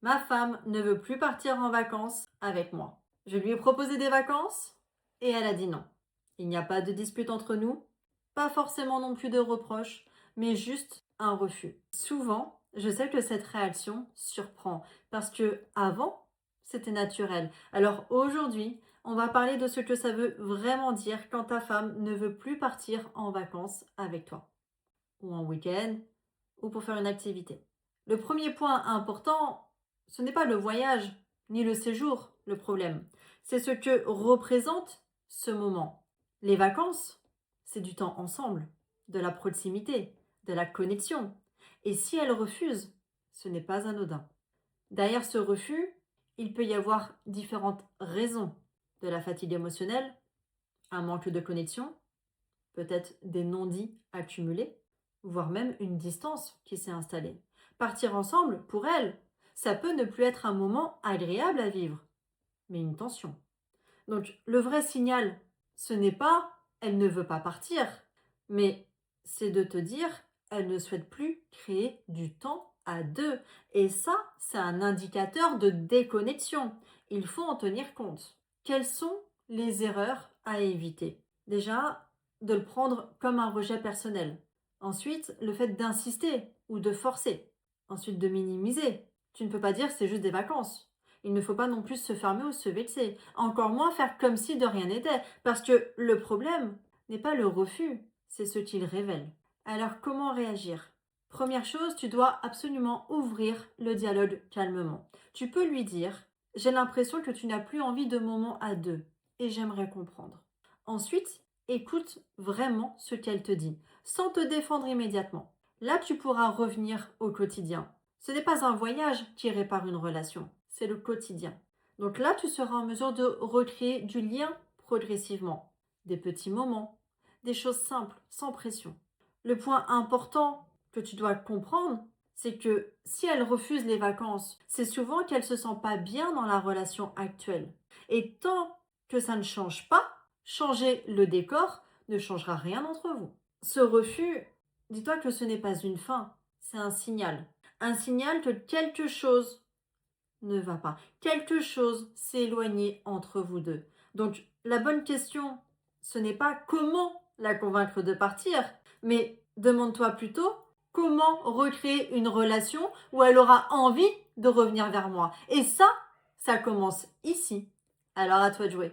Ma femme ne veut plus partir en vacances avec moi. Je lui ai proposé des vacances et elle a dit non. Il n'y a pas de dispute entre nous, pas forcément non plus de reproches, mais juste un refus. Souvent, je sais que cette réaction surprend parce que avant, c'était naturel. Alors aujourd'hui, on va parler de ce que ça veut vraiment dire quand ta femme ne veut plus partir en vacances avec toi, ou en week-end, ou pour faire une activité. Le premier point important, ce n'est pas le voyage ni le séjour le problème, c'est ce que représente ce moment. Les vacances, c'est du temps ensemble, de la proximité, de la connexion. Et si elle refuse, ce n'est pas anodin. Derrière ce refus, il peut y avoir différentes raisons. De la fatigue émotionnelle, un manque de connexion, peut-être des non-dits accumulés, voire même une distance qui s'est installée. Partir ensemble, pour elle, ça peut ne plus être un moment agréable à vivre, mais une tension. Donc le vrai signal, ce n'est pas elle ne veut pas partir, mais c'est de te dire elle ne souhaite plus créer du temps à deux. Et ça, c'est un indicateur de déconnexion. Il faut en tenir compte. Quelles sont les erreurs à éviter? Déjà, de le prendre comme un rejet personnel. Ensuite, le fait d'insister ou de forcer. Ensuite, de minimiser. Tu ne peux pas dire c'est juste des vacances. Il ne faut pas non plus se fermer ou se vexer. Encore moins faire comme si de rien n'était. Parce que le problème n'est pas le refus, c'est ce qu'il révèle. Alors comment réagir? Première chose, tu dois absolument ouvrir le dialogue calmement. Tu peux lui dire, j'ai l'impression que tu n'as plus envie de moments à deux et j'aimerais comprendre. Ensuite, écoute vraiment ce qu'elle te dit, sans te défendre immédiatement. Là, tu pourras revenir au quotidien. Ce n'est pas un voyage qui répare une relation, c'est le quotidien. Donc là, tu seras en mesure de recréer du lien progressivement. Des petits moments, des choses simples, sans pression. Le point important que tu dois comprendre, c'est que si elle refuse les vacances, c'est souvent qu'elle se sent pas bien dans la relation actuelle. Et tant que ça ne change pas, changer le décor ne changera rien entre vous. Ce refus, dis-toi que ce n'est pas une fin, c'est un signal. Un signal que quelque chose ne va pas. Quelque chose s'est éloigné entre vous deux. Donc, la bonne question, ce n'est pas comment la convaincre de partir, mais demande-toi plutôt comment recréer une relation où elle aura envie de revenir vers moi. Et ça commence ici. Alors à toi de jouer.